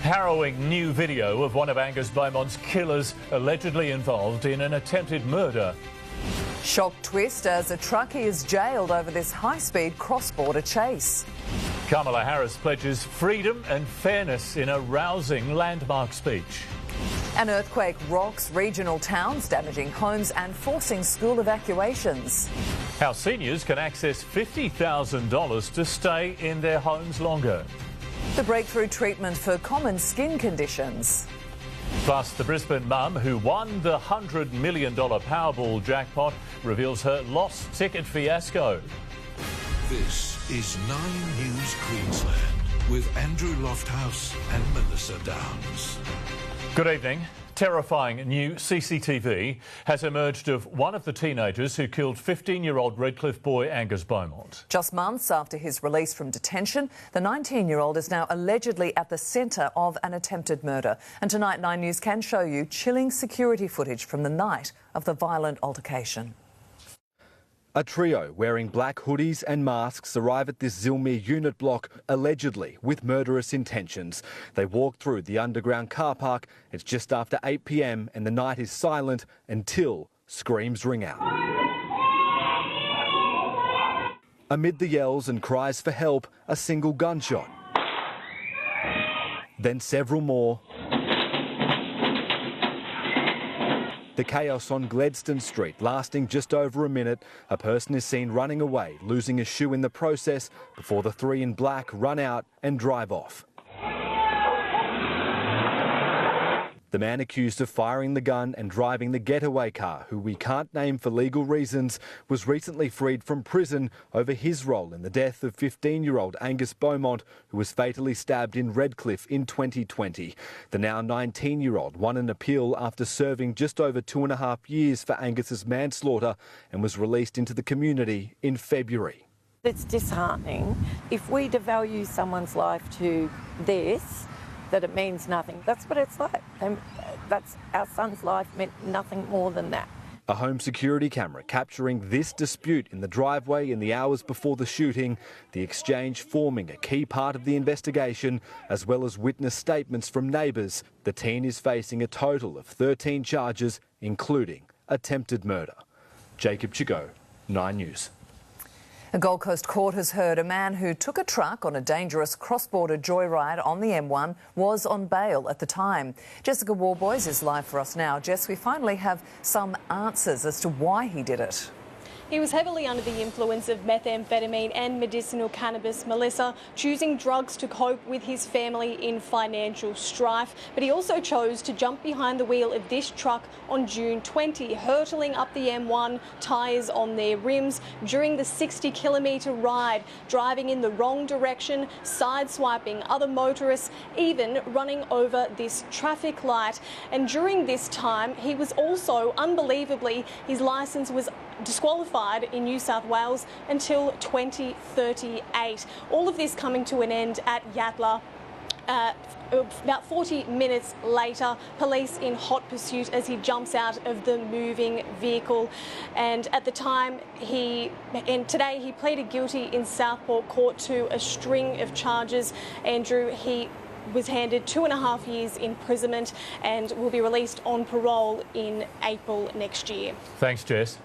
Harrowing new video of one of Angus Beaumont's killers allegedly involved in an attempted murder. Shock twist as a truckie is jailed over this high-speed cross-border chase. Kamala Harris pledges freedom and fairness in a rousing landmark speech. An earthquake rocks regional towns, damaging homes and forcing school evacuations. How seniors can access $50,000 to stay in their homes longer. The breakthrough treatment for common skin conditions. Plus, the Brisbane mum who won the $100 million Powerball jackpot reveals her lost ticket fiasco. This is 9 News Queensland with Andrew Lofthouse and Melissa Downs. Good evening. Terrifying new CCTV has emerged of one of the teenagers who killed 15-year-old Redcliffe boy Angus Beaumont. Just months after his release from detention, the 19-year-old is now allegedly at the centre of an attempted murder. And tonight, 9 News can show you chilling security footage from the night of the violent altercation. A trio wearing black hoodies and masks arrive at this Zilmere unit block, allegedly with murderous intentions. They walk through the underground car park. It's just after 8 p.m. and the night is silent until screams ring out. Amid the yells and cries for help, a single gunshot. Then several more. The chaos on Gladstone Street lasting just over a minute. A person is seen running away, losing a shoe in the process before the three in black run out and drive off. The man accused of firing the gun and driving the getaway car, who we can't name for legal reasons, was recently freed from prison over his role in the death of 15-year-old Angus Beaumont, who was fatally stabbed in Redcliffe in 2020. The now 19-year-old won an appeal after serving just over 2.5 years for Angus's manslaughter and was released into the community in February. It's disheartening if we devalue someone's life to this, that it means nothing. That's what it's like. That's our son's life meant nothing more than that. A home security camera capturing this dispute in the driveway in the hours before the shooting, the exchange forming a key part of the investigation, as well as witness statements from neighbours. The teen is facing a total of 13 charges, including attempted murder. Jacob Chigo, 9 News. A Gold Coast court has heard a man who took a truck on a dangerous cross-border joyride on the M1 was on bail at the time. Jessica Warboys is live for us now. Jess, we finally have some answers as to why he did it. He was heavily under the influence of methamphetamine and medicinal cannabis, Melissa, choosing drugs to cope with his family in financial strife. But he also chose to jump behind the wheel of this truck on June 20, hurtling up the M1, tyres on their rims, during the 60-kilometre ride, driving in the wrong direction, sideswiping other motorists, even running over this traffic light. And during this time, he was also, unbelievably, his licence was disqualified in New South Wales until 2038. All of this coming to an end at Yatala. About 40 minutes later, police in hot pursuit as he jumps out of the moving vehicle. And at the time, today he pleaded guilty in Southport Court to a string of charges. Andrew, he was handed 2.5 years imprisonment and will be released on parole in April next year. Thanks, Jess.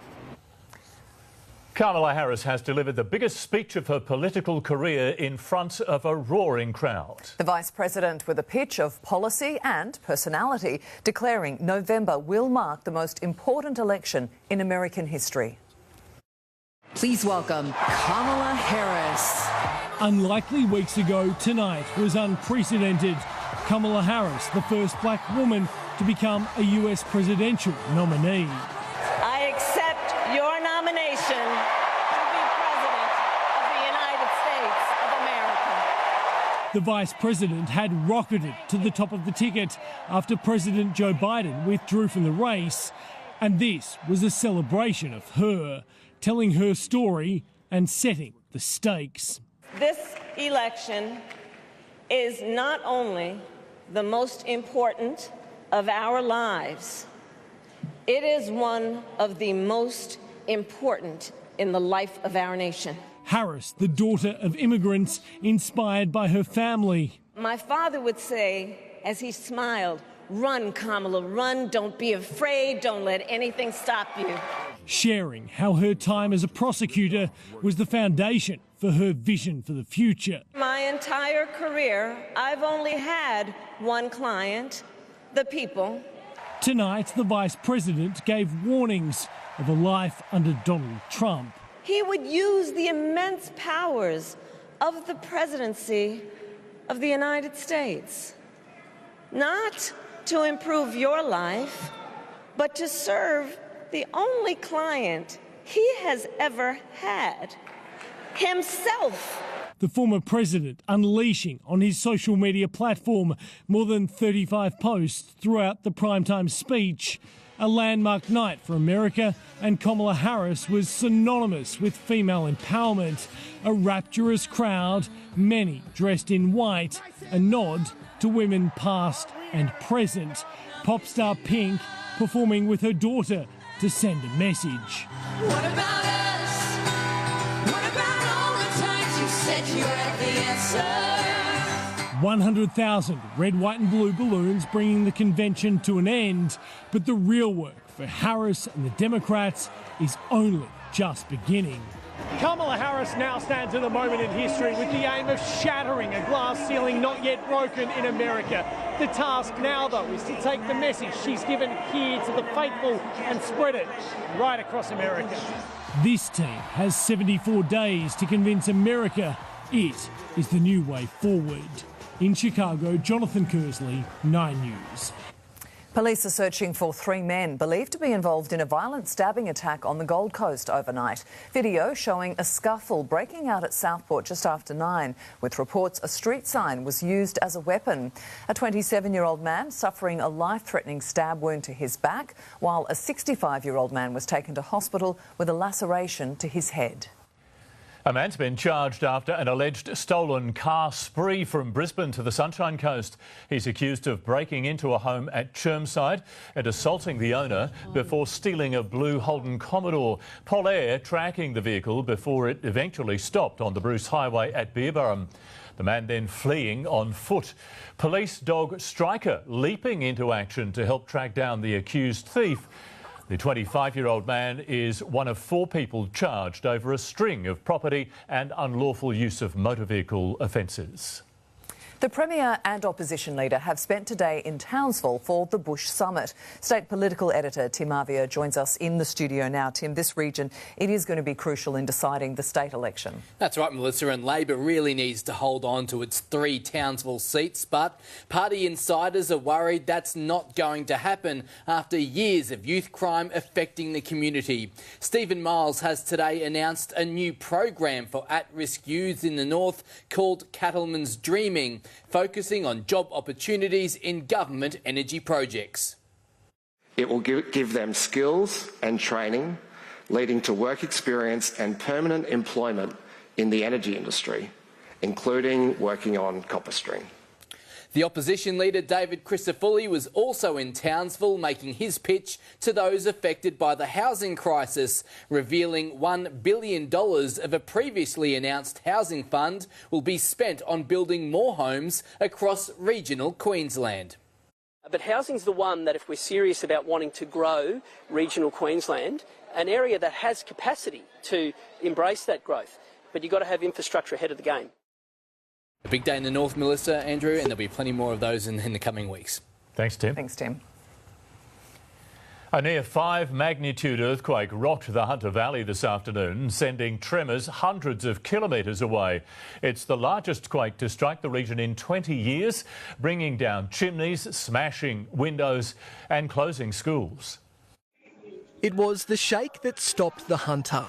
Kamala Harris has delivered the biggest speech of her political career in front of a roaring crowd. The Vice President with a pitch of policy and personality, declaring November will mark the most important election in American history. Please welcome Kamala Harris. Unlikely weeks ago, tonight was unprecedented. Kamala Harris, the first black woman to become a US presidential nominee. I accept your nomination to be President of the United States of America. The Vice President had rocketed to the top of the ticket after President Joe Biden withdrew from the race. And this was a celebration of her, telling her story and setting the stakes. This election is not only the most important of our lives, it is one of the most important in the life of our nation. Harris, the daughter of immigrants, inspired by her family. My father would say, as he smiled, "Run, Kamala, run. Don't be afraid. Don't let anything stop you." Sharing how her time as a prosecutor was the foundation for her vision for the future. My entire career, I've only had one client, the people. Tonight, the Vice President gave warnings of a life under Donald Trump. He would use the immense powers of the presidency of the United States, not to improve your life, but to serve the only client he has ever had, himself. The former president unleashing on his social media platform more than 35 posts throughout the primetime speech. A landmark night for America, and Kamala Harris was synonymous with female empowerment. A rapturous crowd, many dressed in white, a nod to women past and present. Pop star Pink performing with her daughter to send a message. What about us? What about all the times you said you had the answer? 100,000 red, white and blue balloons bringing the convention to an end. But the real work for Harris and the Democrats is only just beginning. Kamala Harris now stands at a moment in history with the aim of shattering a glass ceiling not yet broken in America. The task now, though, is to take the message she's given here to the faithful and spread it right across America. This team has 74 days to convince America it is the new way forward. In Chicago, Jonathan Kersley, 9 News. Police are searching for 3 men believed to be involved in a violent stabbing attack on the Gold Coast overnight. Video showing a scuffle breaking out at Southport just after 9, with reports a street sign was used as a weapon. A 27-year-old man suffering a life-threatening stab wound to his back, while a 65-year-old man was taken to hospital with a laceration to his head. A man's been charged after an alleged stolen car spree from Brisbane to the Sunshine Coast. He's accused of breaking into a home at Chermside and assaulting the owner before stealing a blue Holden Commodore. Polair tracking the vehicle before it eventually stopped on the Bruce Highway at Beerburrum. The man then fleeing on foot. Police dog Striker leaping into action to help track down the accused thief. The 25-year-old man is one of 4 people charged over a string of property and unlawful use of motor vehicle offences. The Premier and Opposition Leader have spent today in Townsville for the Bush Summit. State Political Editor Tim Avia joins us in the studio now. Tim, this region, it is going to be crucial in deciding the state election. That's right, Melissa, and Labor really needs to hold on to its 3 Townsville seats, but party insiders are worried that's not going to happen after years of youth crime affecting the community. Stephen Miles has today announced a new program for at-risk youths in the north called Cattleman's Dreaming, focusing on job opportunities in government energy projects. It will give them skills and training, leading to work experience and permanent employment in the energy industry, including working on copper string. The opposition leader David Crisafulli was also in Townsville making his pitch to those affected by the housing crisis, revealing $1 billion of a previously announced housing fund will be spent on building more homes across regional Queensland. But housing's the one that, if we're serious about wanting to grow regional Queensland, an area that has capacity to embrace that growth, but you've got to have infrastructure ahead of the game. A big day in the north, Melissa, Andrew, and there'll be plenty more of those in the coming weeks. Thanks, Tim. Thanks, Tim. A near 5 magnitude earthquake rocked the Hunter Valley this afternoon, sending tremors hundreds of kilometres away. It's the largest quake to strike the region in 20 years, bringing down chimneys, smashing windows and closing schools. It was the shake that stopped the Hunter.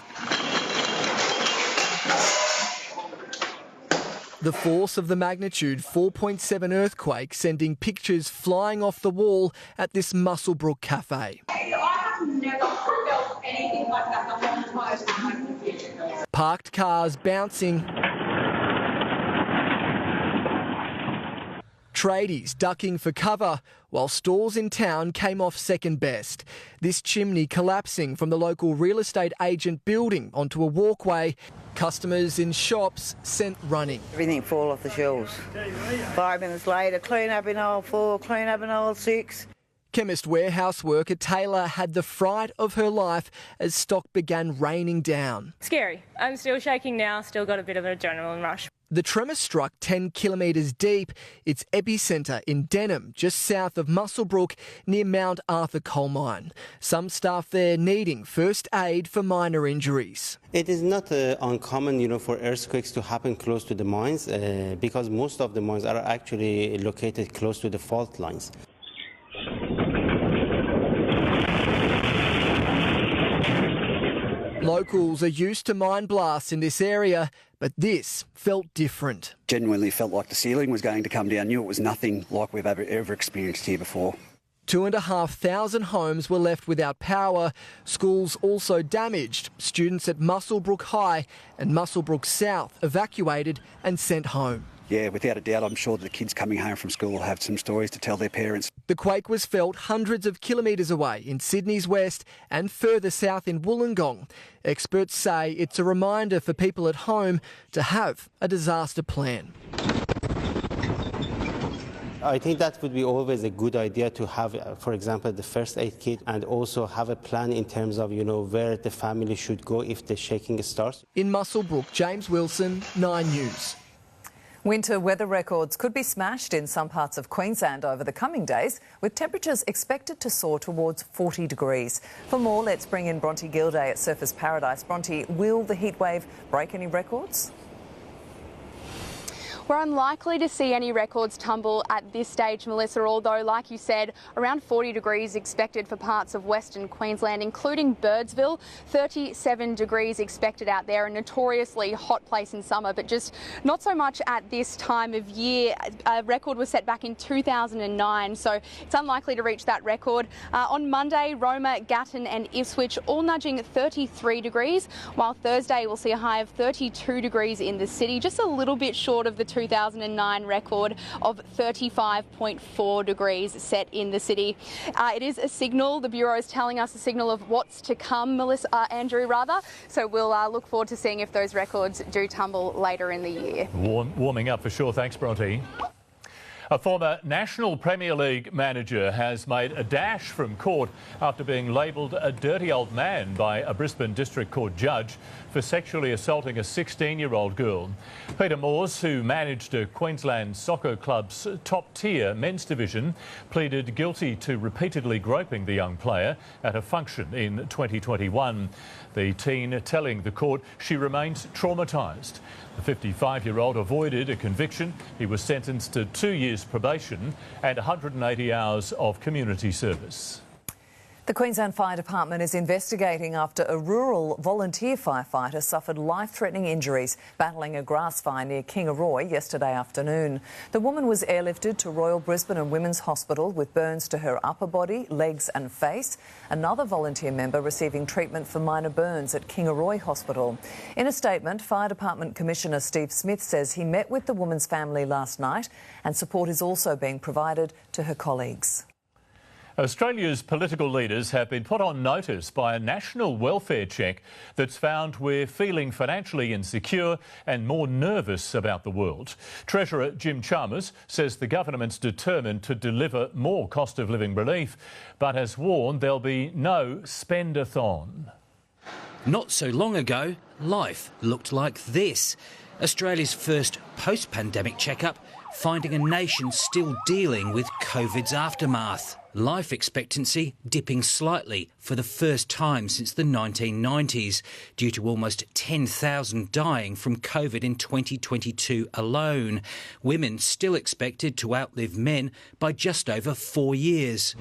The force of the magnitude 4.7 earthquake sending pictures flying off the wall at this Muswellbrook cafe. I have never felt anything like that the whole entire time. Parked cars bouncing. Tradies ducking for cover, while stores in town came off second best. This chimney collapsing from the local real estate agent building onto a walkway. Customers in shops sent running. Everything fall off the shelves. 5 minutes later, clean up in aisle 4, clean up in aisle 6. Chemist warehouse worker Taylor had the fright of her life as stock began raining down. Scary. I'm still shaking now, still got a bit of an adrenaline rush. The tremor struck 10 kilometres deep. Its epicentre in Denham, just south of Muswellbrook, near Mount Arthur coal mine. Some staff there needing first aid for minor injuries. It is not uncommon, for earthquakes to happen close to the mines because most of the mines are actually located close to the fault lines. Locals are used to mine blasts in this area, but this felt different. Genuinely felt like the ceiling was going to come down. Knew it was nothing like we've ever experienced here before. 2,500 homes were left without power. Schools also damaged. Students at Muswellbrook High and Muswellbrook South evacuated and sent home. Yeah, without a doubt, I'm sure the kids coming home from school will have some stories to tell their parents. The quake was felt hundreds of kilometres away in Sydney's west and further south in Wollongong. Experts say it's a reminder for people at home to have a disaster plan. I think that would be always a good idea to have, for example, the first aid kit and also have a plan in terms of, where the family should go if the shaking starts. In Muswellbrook, James Wilson, 9 News. Winter weather records could be smashed in some parts of Queensland over the coming days, with temperatures expected to soar towards 40 degrees. For more, let's bring in Bronte Gildea at Surfers Paradise. Bronte, will the heatwave break any records? We're unlikely to see any records tumble at this stage, Melissa, although, like you said, around 40 degrees expected for parts of Western Queensland, including Birdsville. 37 degrees expected out there, a notoriously hot place in summer, but just not so much at this time of year. A record was set back in 2009, so it's unlikely to reach that record. On Monday, Roma, Gatton and Ipswich all nudging 33 degrees, while Thursday we'll see a high of 32 degrees in the city, just a little bit short of the 2009 record of 35.4 degrees set in the city. It is a signal, the Bureau is telling us a signal of what's to come, Andrew, so we'll look forward to seeing if those records do tumble later in the year. Warming up for sure. Thanks, Bronte. A former National Premier League manager has made a dash from court after being labelled a dirty old man by a Brisbane District Court judge for sexually assaulting a 16-year-old girl. Peter Moores, who managed a Queensland soccer club's top-tier men's division, pleaded guilty to repeatedly groping the young player at a function in 2021. The teen telling the court she remains traumatised. The 55-year-old avoided a conviction. He was sentenced to 2 years probation and 180 hours of community service. The Queensland Fire Department is investigating after a rural volunteer firefighter suffered life-threatening injuries battling a grass fire near Kangaroo yesterday afternoon. The woman was airlifted to Royal Brisbane and Women's Hospital with burns to her upper body, legs and face. Another volunteer member receiving treatment for minor burns at Kangaroo Hospital. In a statement, Fire Department Commissioner Steve Smith says he met with the woman's family last night and support is also being provided to her colleagues. Australia's political leaders have been put on notice by a national welfare check that's found we're feeling financially insecure and more nervous about the world. Treasurer Jim Chalmers says the government's determined to deliver more cost of living relief, but has warned there'll be no spend-a-thon. Not so long ago, life looked like this. Australia's first post-pandemic checkup, finding a nation still dealing with COVID's aftermath. Life expectancy dipping slightly for the first time since the 1990s, due to almost 10,000 dying from COVID in 2022 alone. Women still expected to outlive men by just over 4 years.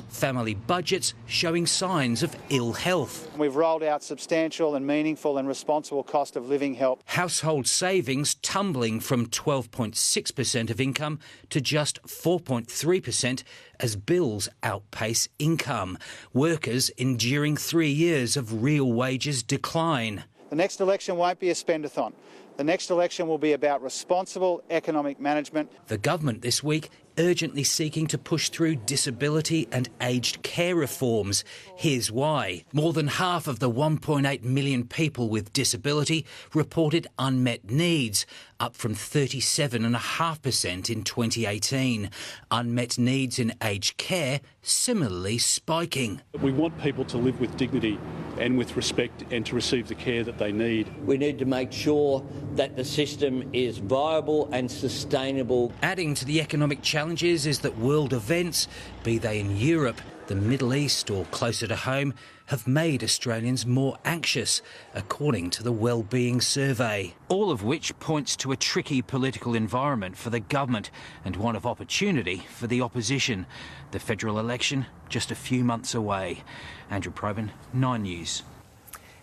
Family budgets showing signs of ill health. We've rolled out substantial and meaningful and responsible cost of living help. Household savings tumbling from 12.6% of income to just 4.3% as bills outpace income. Workers enduring 3 years of real wages decline. The next election won't be a spend-a-thon. The next election will be about responsible economic management. The government this week urgently seeking to push through disability and aged care reforms. Here's why. More than half of the 1.8 million people with disability reported unmet needs, up from 37.5% in 2018. Unmet needs in aged care similarly spiking. We want people to live with dignity and with respect and to receive the care that they need. We need to make sure that the system is viable and sustainable. Adding to the economic challenges is that world events, be they in Europe, the Middle East or closer to home, have made Australians more anxious, according to the Wellbeing Survey. All of which points to a tricky political environment for the government and one of opportunity for the opposition. The federal election just a few months away. Andrew Probyn, 9 News.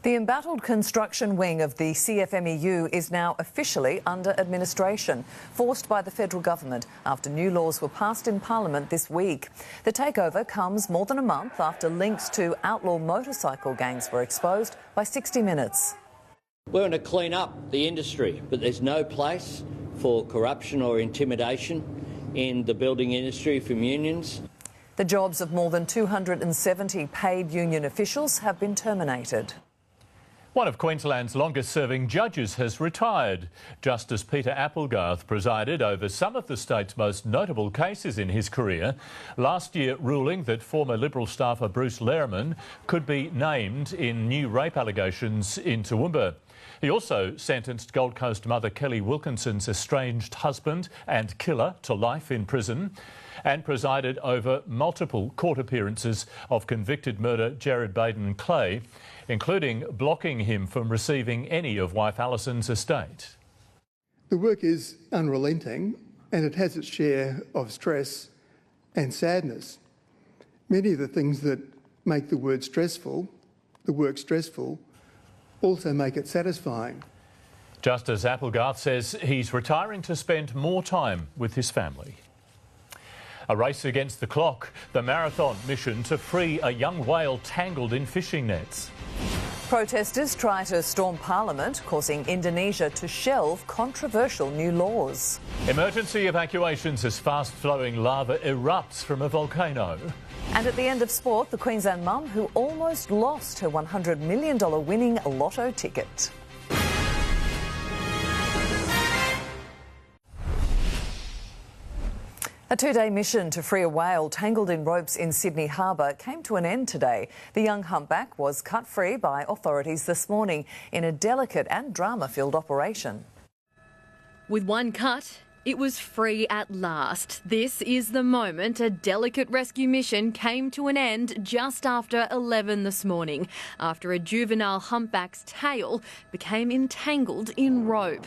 The embattled construction wing of the CFMEU is now officially under administration, forced by the federal government after new laws were passed in Parliament this week. The takeover comes more than a month after links to outlaw motorcycle gangs were exposed by 60 Minutes. We want to clean up the industry, but there's no place for corruption or intimidation in the building industry from unions. The jobs of more than 270 paid union officials have been terminated. One of Queensland's longest-serving judges has retired. Justice Peter Applegarth presided over some of the state's most notable cases in his career, last year ruling that former Liberal staffer Bruce Lehrman could be named in new rape allegations in Toowoomba. He also sentenced Gold Coast mother Kelly Wilkinson's estranged husband and killer to life in prison, and presided over multiple court appearances of convicted murderer Jared Baden-Clay, including blocking him from receiving any of wife Alison's estate. The work is unrelenting and it has its share of stress and sadness. Many of the things that make the work stressful, also make it satisfying. Justice Applegarth says he's retiring to spend more time with his family. A race against the clock, the marathon mission to free a young whale tangled in fishing nets. Protesters try to storm Parliament, causing Indonesia to shelve controversial new laws. Emergency evacuations as fast-flowing lava erupts from a volcano. And at the end of sport, the Queensland mum who almost lost her $100 million winning lotto ticket. A two-day mission to free a whale tangled in ropes in Sydney Harbour came to an end today. The young humpback was cut free by authorities this morning in a delicate and drama-filled operation. With one cut, it was free at last. This is the moment a delicate rescue mission came to an end just after 11 this morning, after a juvenile humpback's tail became entangled in rope.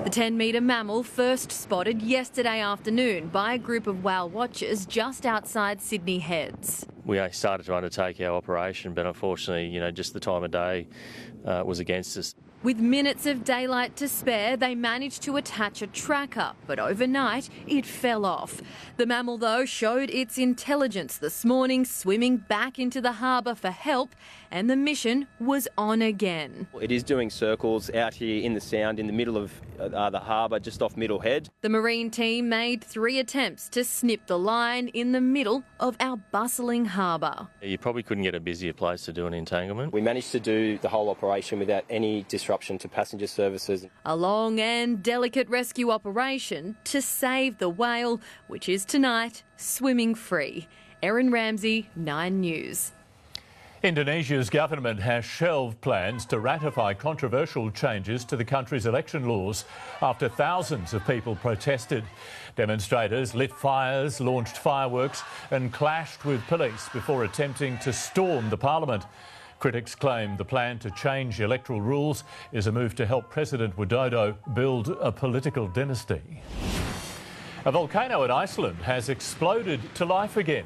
The 10-metre mammal first spotted yesterday afternoon by a group of whale watchers just outside Sydney Heads. We started to undertake our operation, but unfortunately, just the time of day was against us. With minutes of daylight to spare, they managed to attach a tracker, but overnight it fell off. The mammal, though, showed its intelligence this morning, swimming back into the harbour for help, and the mission was on again. It is doing circles out here in the Sound, in the middle of the harbour, just off Middle Head. The marine team made 3 attempts to snip the line in the middle of our bustling harbour. You probably couldn't get a busier place to do an entanglement. We managed to do the whole operation without any disruption to passenger services. A long and delicate rescue operation to save the whale, which is tonight swimming free. Erin Ramsey, 9 News. Indonesia's government has shelved plans to ratify controversial changes to the country's election laws after thousands of people protested. Demonstrators lit fires, launched fireworks and clashed with police before attempting to storm the parliament. Critics claim the plan to change electoral rules is a move to help President Widodo build a political dynasty. A volcano in Iceland has exploded to life again.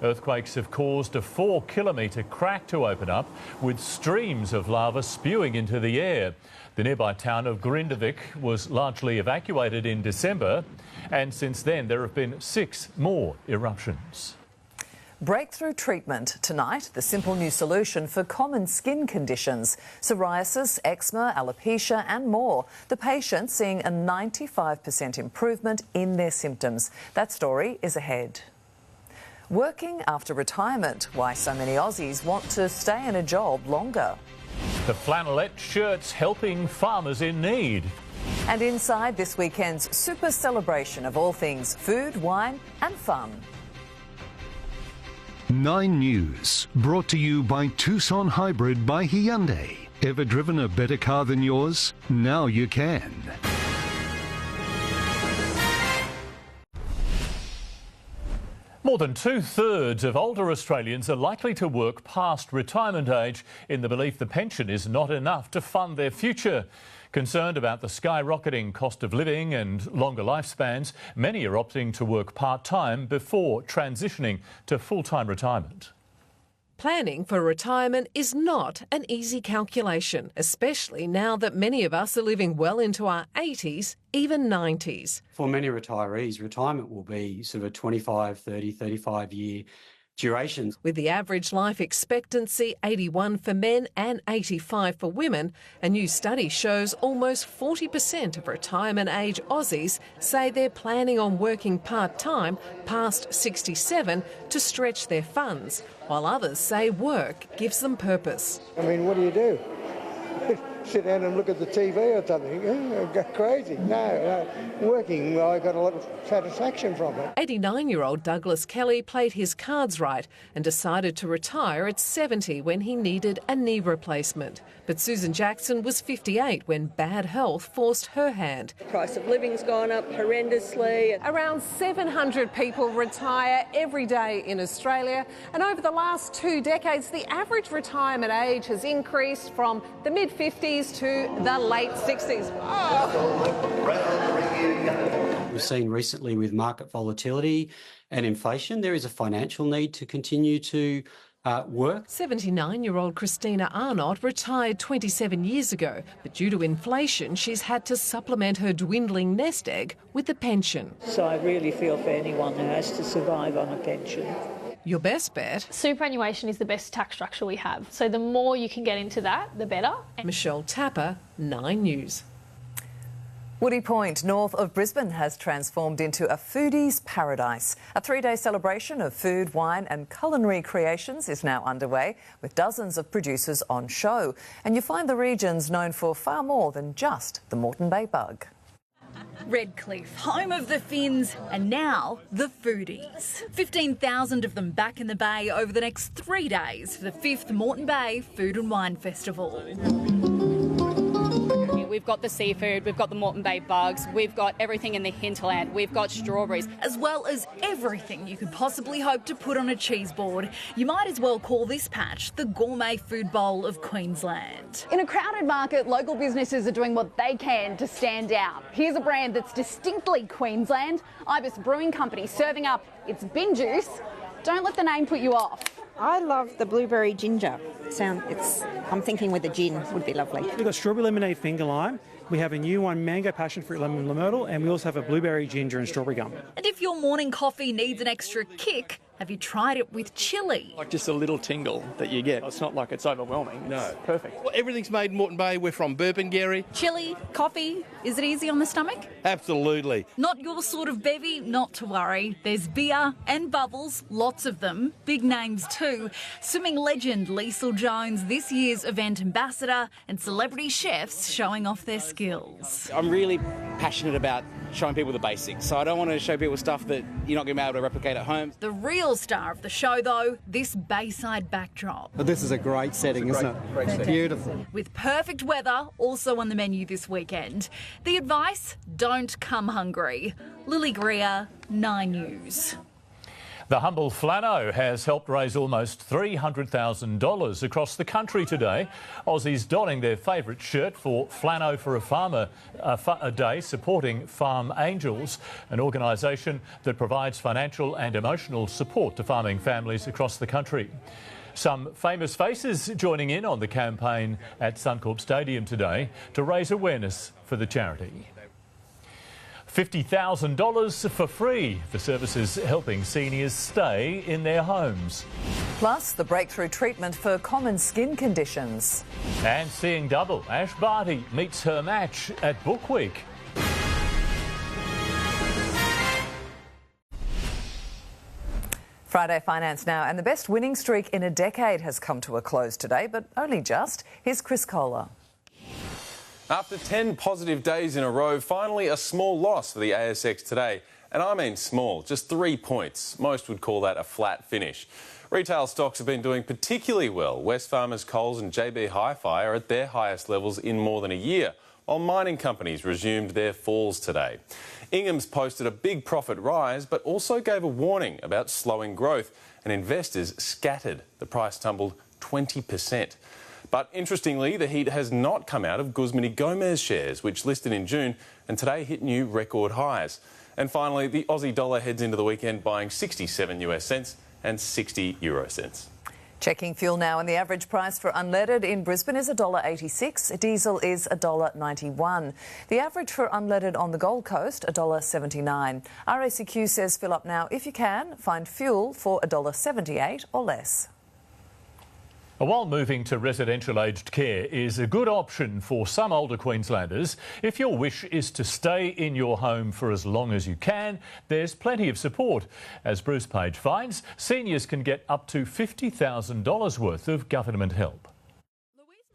Earthquakes have caused a 4-kilometre crack to open up, with streams of lava spewing into the air. The nearby town of Grindavik was largely evacuated in December, and since then there have been 6 more eruptions. Breakthrough treatment tonight, the simple new solution for common skin conditions, psoriasis, eczema, alopecia and more. The patients seeing a 95% improvement in their symptoms. That story is ahead. Working after retirement, why so many Aussies want to stay in a job longer. The flannelette shirts helping farmers in need. And inside this weekend's super celebration of all things food, wine and fun. 9 News, brought to you by Tucson Hybrid by Hyundai. Ever driven a better car than yours? Now you can. More than 2/3 of older Australians are likely to work past retirement age in the belief the pension is not enough to fund their future. Concerned about the skyrocketing cost of living and longer lifespans, many are opting to work part-time before transitioning to full-time retirement. Planning for retirement is not an easy calculation, especially now that many of us are living well into our 80s, even 90s. For many retirees, retirement will be sort of a 25, 30, 35-year durations. With the average life expectancy 81 for men and 85 for women, a new study shows almost 40% of retirement age Aussies say they're planning on working part-time past 67 to stretch their funds, while others say work gives them purpose. I mean, what do? Sit down and look at the TV or something. Go crazy. No, working, I got a lot of satisfaction from it. 89-year-old Douglas Kelly played his cards right and decided to retire at 70 when he needed a knee replacement. But Susan Jackson was 58 when bad health forced her hand. The price of living's gone up horrendously. Around 700 people retire every day in Australia, and over the last 2 decades, the average retirement age has increased from the mid-50s to the late 60s. We've seen recently with market volatility and inflation, there is a financial need to continue to work. 79-year-old Christina Arnott retired 27 years ago, but due to inflation, she's had to supplement her dwindling nest egg with a pension. So I really feel for anyone who has to survive on a pension. Your best bet? Superannuation is the best tax structure we have. So the more you can get into that, the better. Michelle Tapper, 9 News. Woody Point, north of Brisbane, has transformed into a foodie's paradise. A 3-day celebration of food, wine and culinary creations is now underway, with dozens of producers on show. And you find the region's known for far more than just the Moreton Bay bug. Redcliffe, home of the Finns, and now the foodies. 15,000 of them back in the Bay over the next 3 days for the 5th Moreton Bay Food and Wine Festival. We've got the seafood, we've got the Moreton Bay bugs, we've got everything in the hinterland, we've got strawberries. As well as everything you could possibly hope to put on a cheese board. You might as well call this patch the gourmet food bowl of Queensland. In a crowded market, local businesses are doing what they can to stand out. Here's a brand that's distinctly Queensland, Ibis Brewing Company, serving up its bin juice. Don't let the name put you off. I love the blueberry ginger. I'm thinking with a gin would be lovely. We've got strawberry lemonade finger lime. We have a new one, mango passion fruit lemon myrtle, and we also have a blueberry ginger and strawberry gum. And if your morning coffee needs an extra kick, have you tried it with chili? Like just a little tingle that you get. It's not like it's overwhelming. No. It's perfect. Well, everything's made in Moreton Bay. We're from Burpengary. Chili, coffee, is it easy on the stomach? Absolutely. Not your sort of bevy? Not to worry. There's beer and bubbles, lots of them, big names too. Swimming legend Liesl Jones, this year's event ambassador, and celebrity chefs showing off their skills. I'm really passionate about showing people the basics, so I don't want to show people stuff that you're not going to be able to replicate at home. The real star of the show, though, this bayside backdrop. But this is a great setting, isn't it? Great setting. Beautiful. With perfect weather also on the menu this weekend. The advice, don't come hungry. Lily Greer, 9 News. The humble Flano has helped raise almost $300,000 across the country today. Aussies donning their favourite shirt for Flano for a Farmer a Day, supporting Farm Angels, an organisation that provides financial and emotional support to farming families across the country. Some famous faces joining in on the campaign at Suncorp Stadium today to raise awareness for the charity. $50,000 for free. The service is helping seniors stay in their homes. Plus, the breakthrough treatment for common skin conditions. And seeing double, Ash Barty meets her match at Book Week. Friday Finance now, and the best winning streak in a decade has come to a close today, but only just. Here's Chris Kohler. After 10 positive days in a row, finally a small loss for the ASX today. And I mean small, just 3 points. Most would call that a flat finish. Retail stocks have been doing particularly well. Wesfarmers, Coles and JB Hi-Fi are at their highest levels in more than a year, while mining companies resumed their falls today. Ingham's posted a big profit rise, but also gave a warning about slowing growth, and investors scattered. The price tumbled 20%. But interestingly, the heat has not come out of Guzman y Gomez shares, which listed in June and today hit new record highs. And finally, the Aussie dollar heads into the weekend buying 67 US cents and 60 euro cents. Checking fuel now, and the average price for unleaded in Brisbane is $1.86. Diesel is $1.91. The average for unleaded on the Gold Coast, $1.79. RACQ says fill up now if you can. Find fuel for $1.78 or less. While moving to residential aged care is a good option for some older Queenslanders, if your wish is to stay in your home for as long as you can, there's plenty of support. As Bruce Page finds, seniors can get up to $50,000 worth of government help.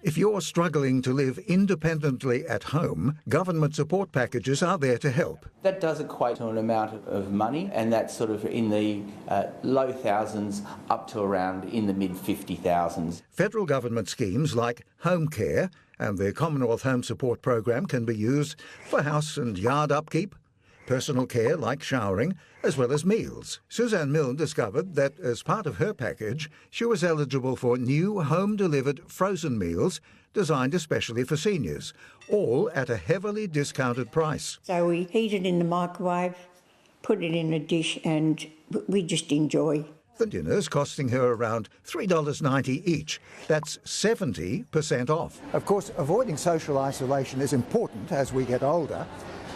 If you're struggling to live independently at home, government support packages are there to help. That does equate to an amount of money, and that's sort of in the low thousands up to around in the mid 50,000s. Federal government schemes like home care and the Commonwealth Home Support Program can be used for house and yard upkeep, personal care like showering, as well as meals. Suzanne Milne discovered that as part of her package, she was eligible for new home-delivered frozen meals designed especially for seniors, all at a heavily discounted price. So we heat it in the microwave, put it in a dish, and we just enjoy. The dinners costing her around $3.90 each. That's 70% off. Of course, avoiding social isolation is important as we get older,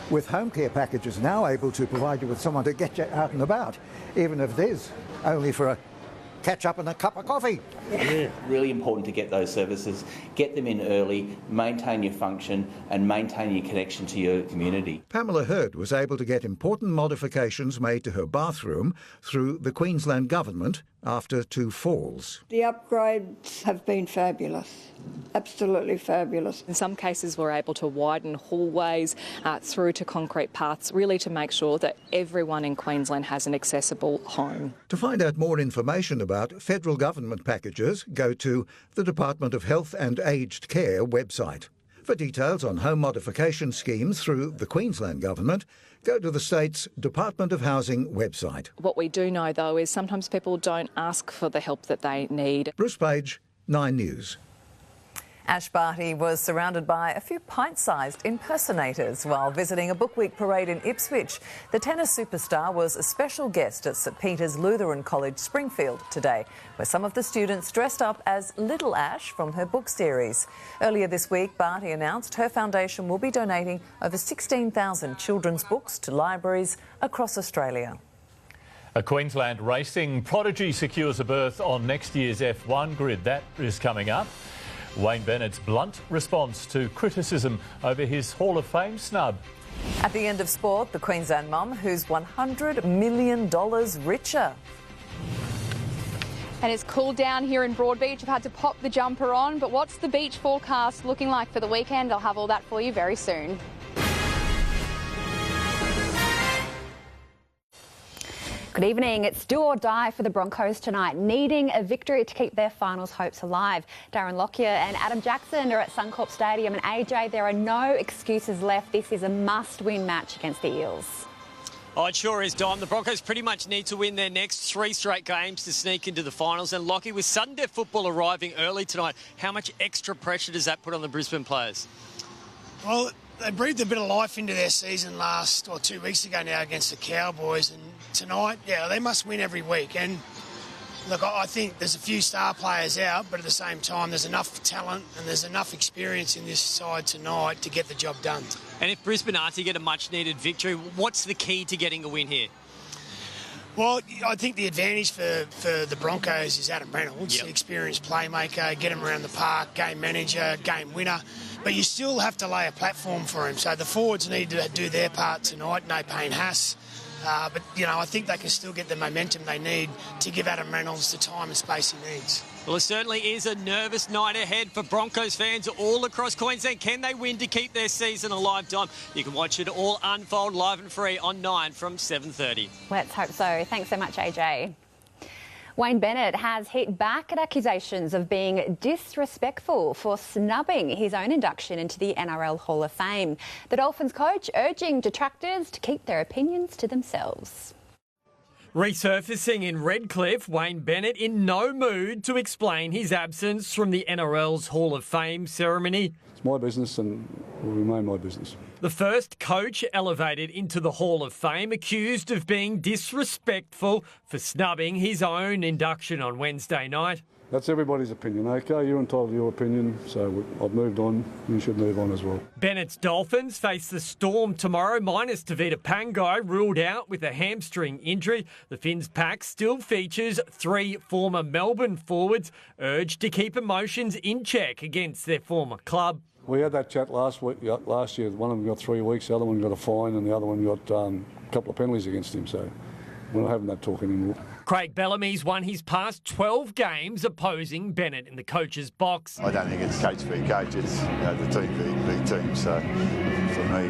with home care packages now able to provide you with someone to get you out and about, even if it is only for a catch-up and a cup of coffee. Yeah. Really important to get those services, get them in early, maintain your function and maintain your connection to your community. Pamela Hurd was able to get important modifications made to her bathroom through the Queensland Government after 2 falls. The upgrades have been fabulous. Absolutely fabulous. In some cases we're able to widen hallways through to concrete paths, really to make sure that everyone in Queensland has an accessible home. To find out more information about federal government packages, go to the Department of Health and Aged Care website. For details on home modification schemes through the Queensland Government, go to the state's Department of Housing website. What we do know, though, is sometimes people don't ask for the help that they need. Bruce Page, 9 News. Ash Barty was surrounded by a few pint-sized impersonators while visiting a Book Week parade in Ipswich. The tennis superstar was a special guest at St Peter's Lutheran College, Springfield today, where some of the students dressed up as Little Ash from her book series. Earlier this week, Barty announced her foundation will be donating over 16,000 children's books to libraries across Australia. A Queensland racing prodigy secures a berth on next year's F1 grid. That is coming up. Wayne Bennett's blunt response to criticism over his Hall of Fame snub. At the end of sport, the Queensland mum who's $100 million richer. And it's cooled down here in Broadbeach. I've had to pop the jumper on, but what's the beach forecast looking like for the weekend? I'll have all that for you very soon. Good evening. It's do or die for the Broncos tonight, needing a victory to keep their finals hopes alive. Darren Lockyer and Adam Jackson are at Suncorp Stadium, and AJ, there are no excuses left. This is a must-win match against the Eels. Oh, it sure is, Dom. The Broncos pretty much need to win their next 3 straight games to sneak into the finals. And Lockie, with sudden death football arriving early tonight, how much extra pressure does that put on the Brisbane players? Well, they breathed a bit of life into their season 2 weeks ago now against the Cowboys, and tonight, they must win every week. And Look, I think there's a few star players out, but at the same time, there's enough talent and there's enough experience in this side tonight to get the job done. And if Brisbane are to get a much-needed victory, what's the key to getting a win here? Well, I think the advantage for the Broncos is Adam Reynolds, experienced playmaker, get him around the park, game manager, game winner. But you still have to lay a platform for him. So the forwards need to do their part tonight, no Payne Haas. But, you know, I think they can still get the momentum they need to give Adam Reynolds the time and space he needs. Well, it certainly is a nervous night ahead for Broncos fans all across Queensland. Can they win to keep their season alive, Dom? You can watch it all unfold live and free on 9 from 7:30. Let's hope so. Thanks so much, AJ. Wayne Bennett has hit back at accusations of being disrespectful for snubbing his own induction into the NRL Hall of Fame. The Dolphins coach urging detractors to keep their opinions to themselves. Resurfacing in Redcliffe, Wayne Bennett in no mood to explain his absence from the NRL's Hall of Fame ceremony. It's my business and will remain my business. The first coach elevated into the Hall of Fame accused of being disrespectful for snubbing his own induction on Wednesday night. That's everybody's opinion, OK? You're entitled to your opinion, so I've moved on. You should move on as well. Bennett's Dolphins face the Storm tomorrow, minus Tavita Pangai, ruled out with a hamstring injury. The Finns pack still features 3 former Melbourne forwards, urged to keep emotions in check against their former club. We had that chat last year. One of them got 3 weeks, the other one got a fine, and the other one got a couple of penalties against him, so we're not having that talk anymore. Craig Bellamy's won his past 12 games opposing Bennett in the coach's box. I don't think it's coach v coach, it's the team v team. So for me,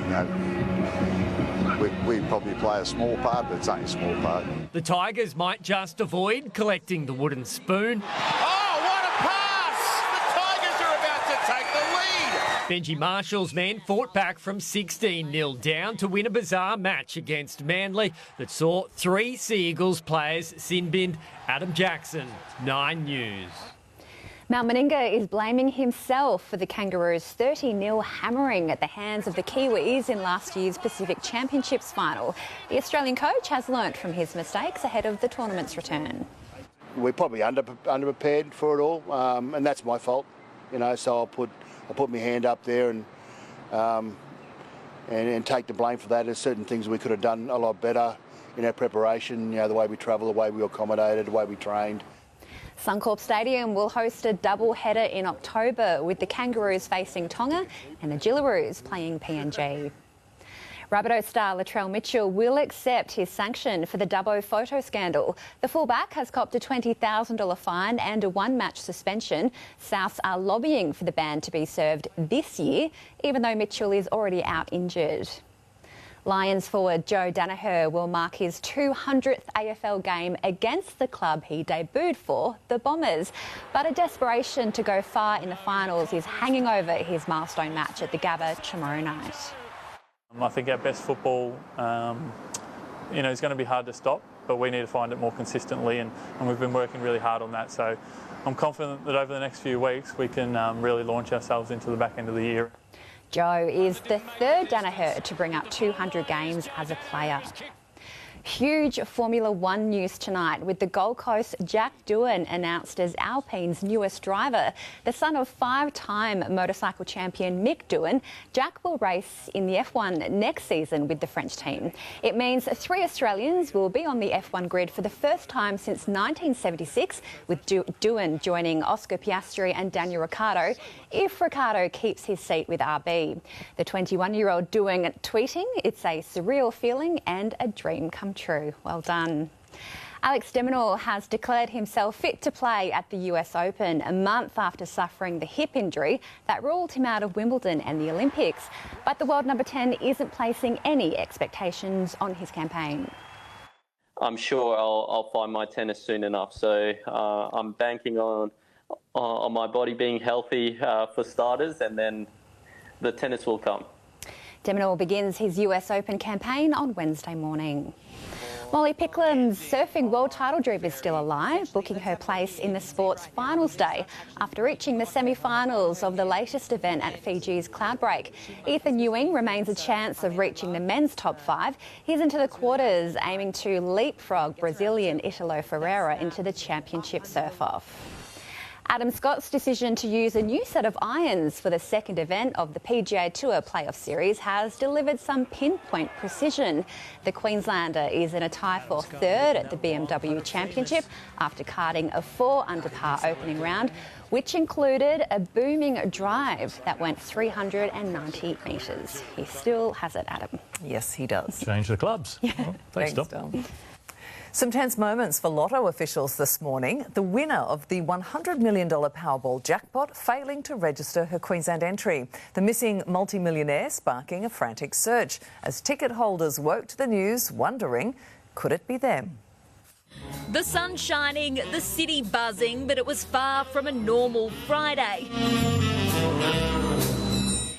we probably play a small part, but it's only a small part. The Tigers might just avoid collecting the wooden spoon. Oh, what a pass! The Tigers are about to take the lead. Benji Marshall's men fought back from 16-0 down to win a bizarre match against Manly that saw 3 Sea Eagles players sin-binned. Adam Jackson, 9 News. Mal Meninga is blaming himself for the Kangaroos' 30-0 hammering at the hands of the Kiwis in last year's Pacific Championships final. The Australian coach has learnt from his mistakes ahead of the tournament's return. We're probably underprepared for it all, and that's my fault. You know, so I'll put my hand up there and take the blame for that. There's certain things we could have done a lot better in our preparation. You know, the way we travelled, the way we accommodated, the way we trained. Suncorp Stadium will host a double-header in October with the Kangaroos facing Tonga and the Gillaroos playing PNG. Rabbitohs star Latrell Mitchell will accept his sanction for the Dubbo photo scandal. The fullback has copped a $20,000 fine and a 1-match suspension. Souths are lobbying for the ban to be served this year, even though Mitchell is already out injured. Lions forward Joe Daniher will mark his 200th AFL game against the club he debuted for, the Bombers. But a desperation to go far in the finals is hanging over his milestone match at the Gabba tomorrow night. I think our best football, is going to be hard to stop, but we need to find it more consistently, and we've been working really hard on that. So I'm confident that over the next few weeks we can really launch ourselves into the back end of the year. Joe is the third Daniher to bring up 200 games as a player. Huge Formula One news tonight with the Gold Coast Jack Doohan announced as Alpine's newest driver. The son of 5-time motorcycle champion Mick Doohan, Jack will race in the F1 next season with the French team. It means 3 Australians will be on the F1 grid for the first time since 1976, with Doohan joining Oscar Piastri and Daniel Ricciardo if Ricciardo keeps his seat with RB. The 21-year-old Doohan tweeting, "It's a surreal feeling and a dream come true." Well done. Alex de Minaur has declared himself fit to play at the US Open a month after suffering the hip injury that ruled him out of Wimbledon and the Olympics. But the world number 10 isn't placing any expectations on his campaign. I'm sure I'll find my tennis soon enough. So I'm banking on my body being healthy for starters, and then the tennis will come. De Minaur begins his US Open campaign on Wednesday morning. Molly Picklam's surfing world title dream is still alive, booking her place in the sport's finals day after reaching the semi-finals of the latest event at Fiji's Cloudbreak. Ethan Ewing remains a chance of reaching the men's top 5. He's into the quarters, aiming to leapfrog Brazilian Italo Ferreira into the championship surf-off. Adam Scott's decision to use a new set of irons for the second event of the PGA Tour Playoff Series has delivered some pinpoint precision. The Queenslander is in a tie for third at the BMW Championship after carding a 4-under par opening round, which included a booming drive that went 390 metres. He still has it, Adam. Yes, he does. Change the clubs. Yeah. Well, thanks, Dom. Dom. Some tense moments for Lotto officials this morning. The winner of the $100 million Powerball jackpot failing to register her Queensland entry. The missing multimillionaire sparking a frantic search as ticket holders woke to the news wondering, could it be them? The sun shining, the city buzzing, but it was far from a normal Friday.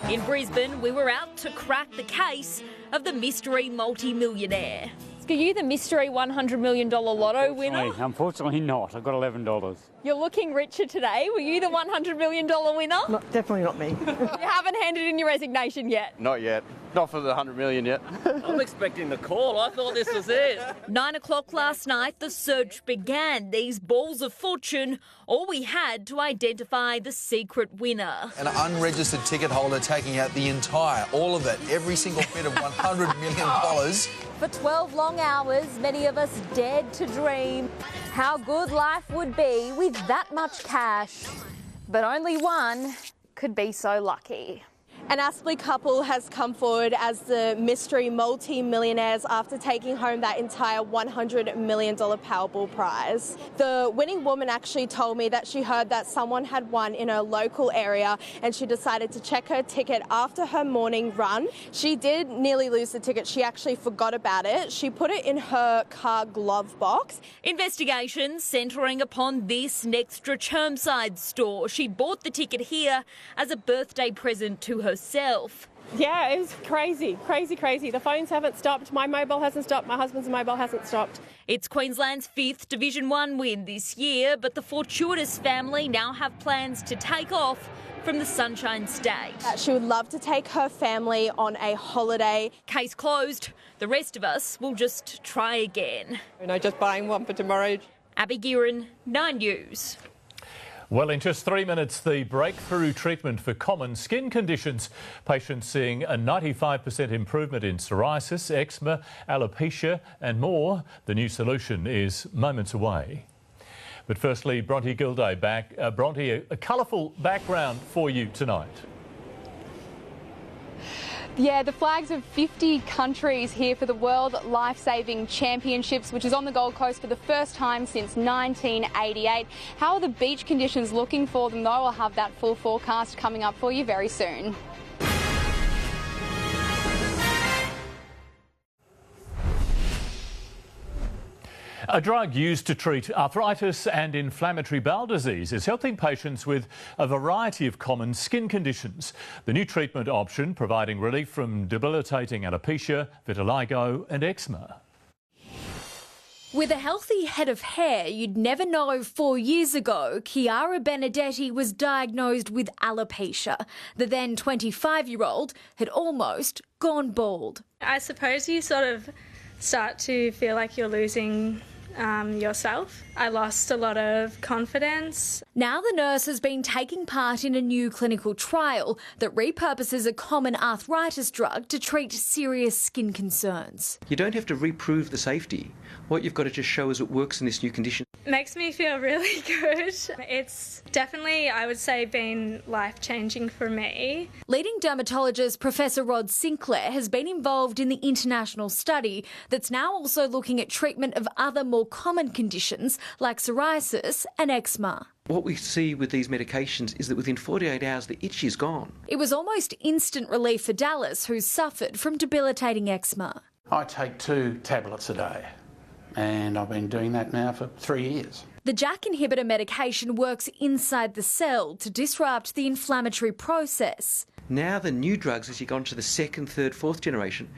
In Brisbane, we were out to crack the case of the mystery multi-millionaire. Are you the mystery $100 million lotto winner? Unfortunately not. I've got $11. You're looking richer today. Were you the $100 million winner? Definitely not me. You haven't handed in your resignation yet? Not yet. Not for the 100 million yet. I'm expecting the call. I thought this was it. 9 o'clock last night, the search began. These balls of fortune, all we had to identify the secret winner. An unregistered ticket holder taking out the entire, all of it, every single bit of $100 million. For 12 long hours, many of us dared to dream how good life would be with that much cash. But only one could be so lucky. An Aspley couple has come forward as the mystery multi-millionaires after taking home that entire $100 million Powerball prize. The winning woman actually told me that she heard that someone had won in her local area and she decided to check her ticket after her morning run. She did nearly lose the ticket. She actually forgot about it. She put it in her car glove box. Investigations centring upon this Nextra Chermside store. She bought the ticket here as a birthday present to herself. Yeah, it was crazy. The phones haven't stopped, my mobile hasn't stopped, my husband's mobile hasn't stopped. It's Queensland's 5th Division 1 win this year, but the Fortuitous family now have plans to take off from the Sunshine State. She would love to take her family on a holiday. Case closed. The rest of us will just try again. Just buying one for tomorrow. Abby Guerin, 9 News. Well, in just 3 minutes, the breakthrough treatment for common skin conditions. Patients seeing a 95% improvement in psoriasis, eczema, alopecia and more. The new solution is moments away. But firstly, Bronte Gildea back. Bronte, a colourful background for you tonight. Yeah, the flags of 50 countries here for the World Life-Saving Championships, which is on the Gold Coast for the first time since 1988. How are the beach conditions looking for them, though? I'll have that full forecast coming up for you very soon. A drug used to treat arthritis and inflammatory bowel disease is helping patients with a variety of common skin conditions. The new treatment option providing relief from debilitating alopecia, vitiligo and eczema. With a healthy head of hair, you'd never know 4 years ago, Chiara Benedetti was diagnosed with alopecia. The then 25-year-old had almost gone bald. I suppose you sort of start to feel like you're losing yourself. I lost a lot of confidence. Now the nurse has been taking part in a new clinical trial that repurposes a common arthritis drug to treat serious skin concerns. You don't have to reprove the safety. What you've got to just show is it works in this new condition. Makes me feel really good. It's definitely, I would say, been life-changing for me. Leading dermatologist Professor Rod Sinclair has been involved in the international study that's now also looking at treatment of other more common conditions like psoriasis and eczema. What we see with these medications is that within 48 hours the itch is gone. It was almost instant relief for Dallas, who suffered from debilitating eczema. I take 2 tablets a day, and I've been doing that now for 3 years. The JAK inhibitor medication works inside the cell to disrupt the inflammatory process. Now the new drugs, as you go on to the second, third, fourth generation,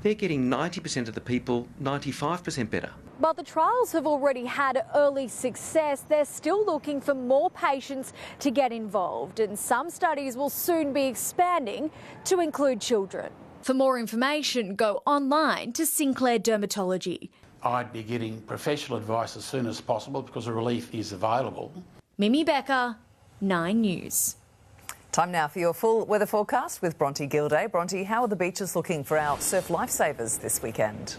they're getting 90% of the people 95% better. But the trials have already had early success. They're still looking for more patients to get involved, and some studies will soon be expanding to include children. For more information, go online to Sinclair Dermatology. I'd be getting professional advice as soon as possible because the relief is available. Mimi Becker, 9 News. Time now for your full weather forecast with Bronte Gildea. Bronte, how are the beaches looking for our surf lifesavers this weekend?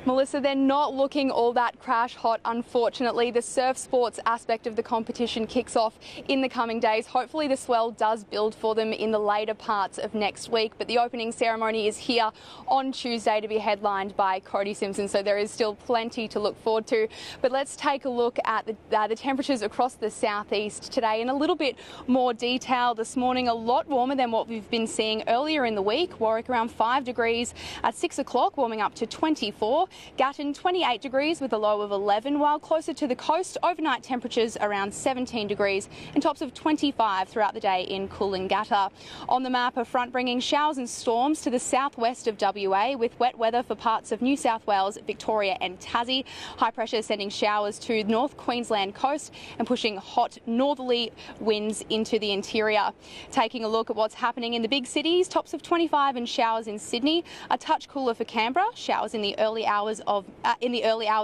Melissa, they're not looking all that crash hot, unfortunately. The surf sports aspect of the competition kicks off in the coming days. Hopefully the swell does build for them in the later parts of next week, but the opening ceremony is here on Tuesday to be headlined by Cody Simpson, so there is still plenty to look forward to. But let's take a look at the temperatures across the southeast today in a little bit more detail. This morning, a lot warmer than what we've been seeing earlier in the week. Warwick around 5 degrees at 6 o'clock, warming up to 24. Gatton 28 degrees with a low of 11, while closer to the coast, overnight temperatures around 17 degrees and tops of 25 throughout the day in Coolangatta. On the map, a front bringing showers and storms to the southwest of WA with wet weather for parts of New South Wales, Victoria and Tassie. High pressure sending showers to North Queensland coast and pushing hot northerly winds into the interior. Taking a look at what's happening in the big cities, tops of 25 and showers in Sydney. A touch cooler for Canberra, showers in the early hours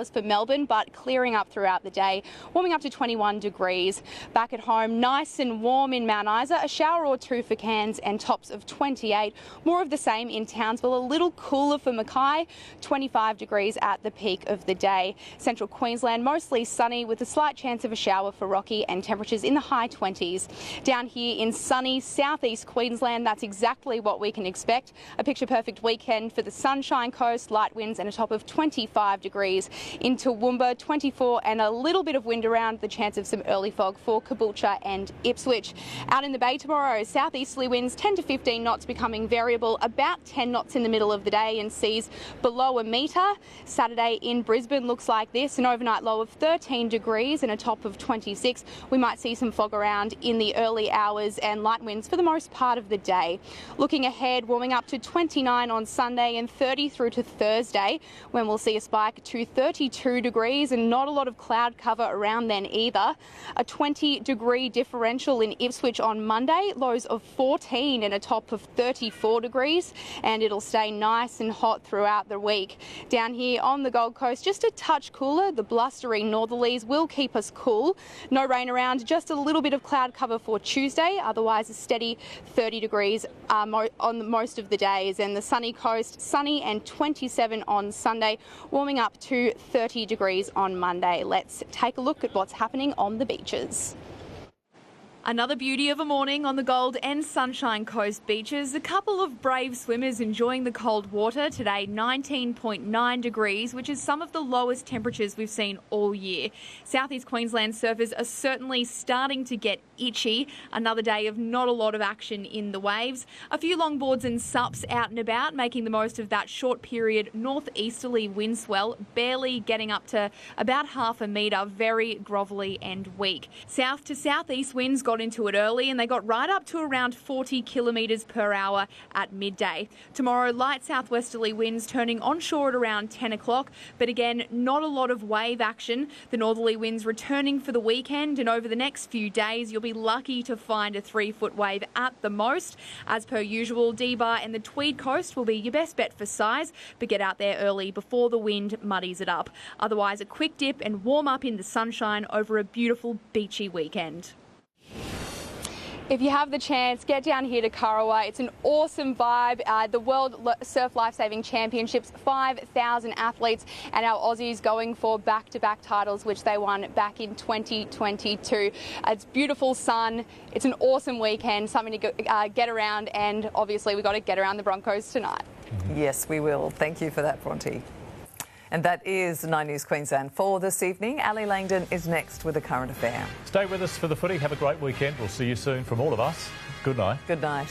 for Melbourne, but clearing up throughout the day, warming up to 21 degrees. Back at home, nice and warm in Mount Isa, a shower or two for Cairns and tops of 28. More of the same in Townsville, a little cooler for Mackay, 25 degrees at the peak of the day. Central Queensland, mostly sunny with a slight chance of a shower for Rocky and temperatures in the high 20s. Down here in sunny southeast Queensland, that's exactly what we can expect. A picture perfect weekend for the Sunshine Coast, light winds and a top of 25 degrees. In Toowoomba, 24 and a little bit of wind around, the chance of some early fog for Caboolture and Ipswich. Out in the bay tomorrow, southeasterly winds 10 to 15 knots becoming variable, about 10 knots in the middle of the day and seas below a metre. Saturday in Brisbane looks like this, an overnight low of 13 degrees and a top of 26. We might see some fog around in the early hours and light winds for the most part of the day. Looking ahead, warming up to 29 on Sunday and 30 through to Thursday, when we'll see a spike to 32 degrees and not a lot of cloud cover around then either. A 20-degree differential in Ipswich on Monday, lows of 14 and a top of 34 degrees, and it'll stay nice and hot throughout the week. Down here on the Gold Coast, just a touch cooler. The blustery northerlies will keep us cool. No rain around, just a little bit of cloud cover for Tuesday, otherwise a steady 30 degrees on most of the days, and the sunny coast, sunny and 27 on Sunday, warming up to 30 degrees on Monday. Let's take a look at what's happening on the beaches. Another beauty of a morning on the Gold and Sunshine Coast beaches. A couple of brave swimmers enjoying the cold water today, 19.9 degrees, which is some of the lowest temperatures we've seen all year. Southeast Queensland surfers are certainly starting to get itchy. Another day of not a lot of action in the waves. A few longboards and sups out and about, making the most of that short period northeasterly wind swell, barely getting up to about half a metre, very grovelly and weak. South to southeast winds got into it early and they got right up to around 40 kilometres per hour at midday. Tomorrow, light southwesterly winds turning onshore at around 10 o'clock, but again, not a lot of wave action. The northerly winds returning for the weekend, and over the next few days, you'll be lucky to find a 3-foot wave at the most. As per usual, D-Bar and the Tweed Coast will be your best bet for size, but get out there early before the wind muddies it up. Otherwise, a quick dip and warm up in the sunshine over a beautiful beachy weekend. If you have the chance, get down here to Kurrawa. It's an awesome vibe. The World Surf Lifesaving Championships, 5,000 athletes, and our Aussies going for back-to-back titles, which they won back in 2022. It's beautiful sun. It's an awesome weekend, something to get around, and obviously we've got to get around the Broncos tonight. Yes, we will. Thank you for that, Bronte. And that is 9 News Queensland for this evening. Ali Langdon is next with a current affair. Stay with us for the footy. Have a great weekend. We'll see you soon from all of us. Good night. Good night.